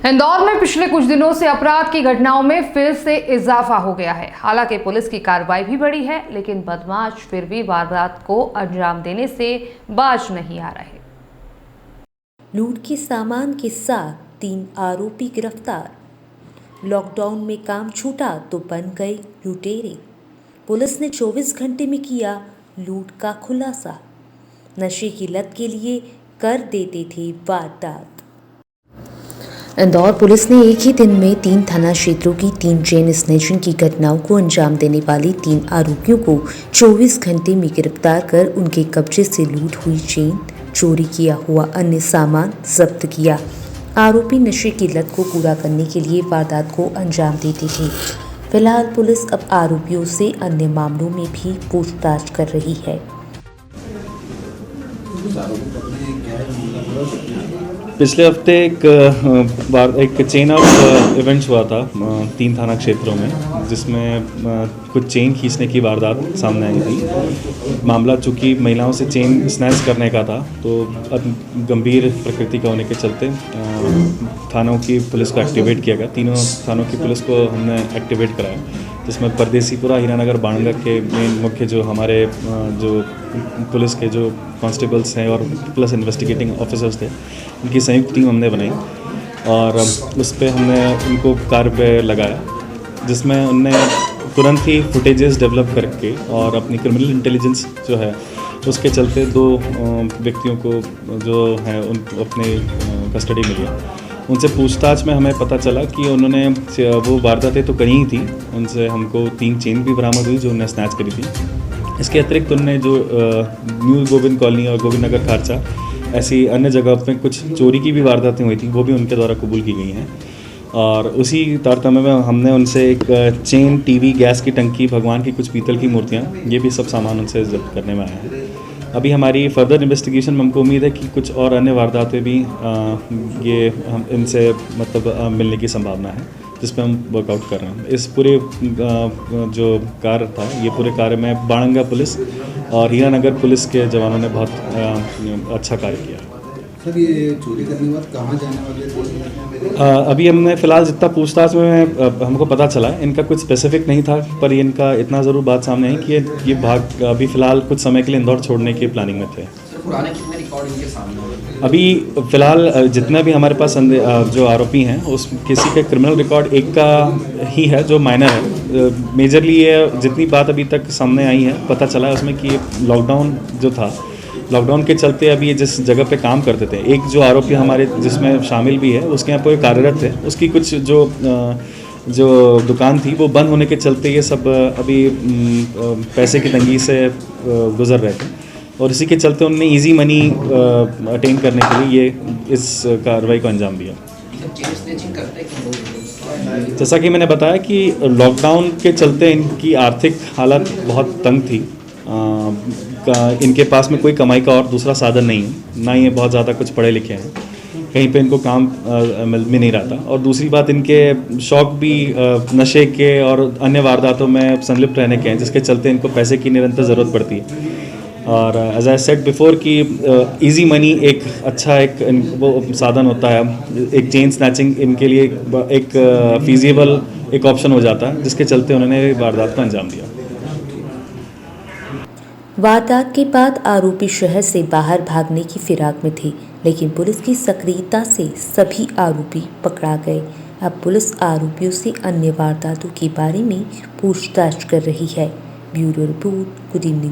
इंदौर में पिछले कुछ दिनों से अपराध की घटनाओं में फिर से इजाफा हो गया है। हालांकि पुलिस की कार्रवाई भी बढ़ी है, लेकिन बदमाश फिर भी वारदात को अंजाम देने से बाज नहीं आ रहे। लूट के सामान के साथ 3 आरोपी गिरफ्तार। लॉकडाउन में काम छूटा तो बन गए लुटेरे। पुलिस ने 24 घंटे में किया लूट का खुलासा। नशे की लत के लिए कर देते थे वारदात। इंदौर पुलिस ने एक ही दिन में 3 थाना क्षेत्रों की 3 चेन स्नैचिंग की घटनाओं को अंजाम देने वाले 3 आरोपियों को 24 घंटे में गिरफ्तार कर उनके कब्जे से लूट हुई चेन, चोरी किया हुआ अन्य सामान जब्त किया। आरोपी नशे की लत को पूरा करने के लिए वारदात को अंजाम देते थे। फिलहाल पुलिस अब आरोपियों से अन्य मामलों में भी पूछताछ कर रही है। पिछले हफ्ते एक चेन ऑफ इवेंट्स हुआ था 3 थाना क्षेत्रों में, जिसमें कुछ चेन खींचने की वारदात सामने आई थी। मामला चूँकि महिलाओं से चेन स्नैच करने का था, तो गंभीर प्रकृति का होने के चलते थानों की पुलिस को एक्टिवेट किया गया। तीनों थानों की पुलिस को हमने एक्टिवेट कराया, जिसमें परदेसीपुरा, हीरानगर, बाणगढ़ के मेन मुख्य जो हमारे जो पुलिस के जो कांस्टेबल्स हैं और प्लस इन्वेस्टिगेटिंग ऑफिसर्स थे, उनकी संयुक्त टीम हमने बनाई और उस पर हमने उनको कार्य पे लगाया, जिसमें उनने तुरंत ही फुटेजेस डेवलप करके और अपनी क्रिमिनल इंटेलिजेंस जो है उसके चलते 2 व्यक्तियों को जो है उन अपने कस्टडी में लिया। उनसे पूछताछ में हमें पता चला कि उन्होंने वो वारदातें तो करी ही थी। उनसे हमको 3 चेन भी बरामद हुई जो उन्होंने स्नैच करी थी। इसके अतिरिक्त उन्होंने जो न्यू गोविंद कॉलोनी और गोविंद नगर खारचा ऐसी अन्य जगह पे कुछ चोरी की भी वारदातें हुई थी, वो भी उनके द्वारा कबूल की गई हैं। और उसी तारतम्य में हमने उनसे एक चेन, टीवी, गैस की टंकी, भगवान की कुछ पीतल की मूर्तियाँ, ये भी सब सामान उनसे जब्त करने में आया है। अभी हमारी फर्दर इन्वेस्टिगेशन में हमको उम्मीद है कि कुछ और अन्य वारदातें भी ये हम इनसे मतलब मिलने की संभावना है, जिस पर हम वर्कआउट कर रहे हैं। इस पूरे जो कार्य था, ये पूरे कार्य में बाणगढ़ पुलिस और हीरानगर पुलिस के जवानों ने बहुत अच्छा कार्य किया। सर, ये चोरी करने के बाद कहाँ जाने वाले थे? अभी हमने फ़िलहाल जितना पूछताछ में हमको पता चला, इनका कुछ स्पेसिफिक नहीं था, पर इनका इतना ज़रूर बात सामने आई कि ये भाग अभी फ़िलहाल कुछ समय के लिए इंदौर छोड़ने की प्लानिंग में थे। पुराने कितने रिकॉर्ड इनके सामने? अभी फ़िलहाल जितने भी हमारे पास जो आरोपी हैं, उस किसी के क्रिमिनल रिकॉर्ड एक का ही है जो माइनर है। मेजरली ये जितनी बात अभी तक सामने आई है, पता चला है उसमें कि लॉकडाउन जो था, लॉकडाउन के चलते अभी ये जिस जगह पे काम करते थे, एक जो आरोपी हमारे जिसमें शामिल भी है, उसके यहाँ पे कार्यरत थे, उसकी कुछ जो दुकान थी वो बंद होने के चलते ये सब अभी पैसे की तंगी से गुजर रहे थे, और इसी के चलते उन्होंने इजी मनी अटेन करने के लिए ये इस कार्रवाई को अंजाम दिया। जैसा कि मैंने बताया कि लॉकडाउन के चलते इनकी आर्थिक हालत बहुत तंग थी। इनके पास में कोई कमाई का और दूसरा साधन नहीं है, ना ये बहुत ज़्यादा कुछ पढ़े लिखे हैं, कहीं पे इनको काम मिल भी नहीं रहा था। और दूसरी बात, इनके शौक भी नशे के और अन्य वारदातों में संलिप्त रहने के हैं, जिसके चलते इनको पैसे की निरंतर ज़रूरत पड़ती है। और एज आई सेड बिफोर कि इजी मनी एक अच्छा वो साधन होता है। एक चेन स्नैचिंग इनके लिए एक फीजिबल एक ऑप्शन हो जाता है, जिसके चलते उन्होंने वारदात का अंजाम दिया। वारदात के बाद आरोपी शहर से बाहर भागने की फिराक में थे, लेकिन पुलिस की सक्रियता से सभी आरोपी पकड़ा गए। अब पुलिस आरोपियों से अन्य वारदातों के बारे में पूछताछ कर रही है। Bureau report, good evening.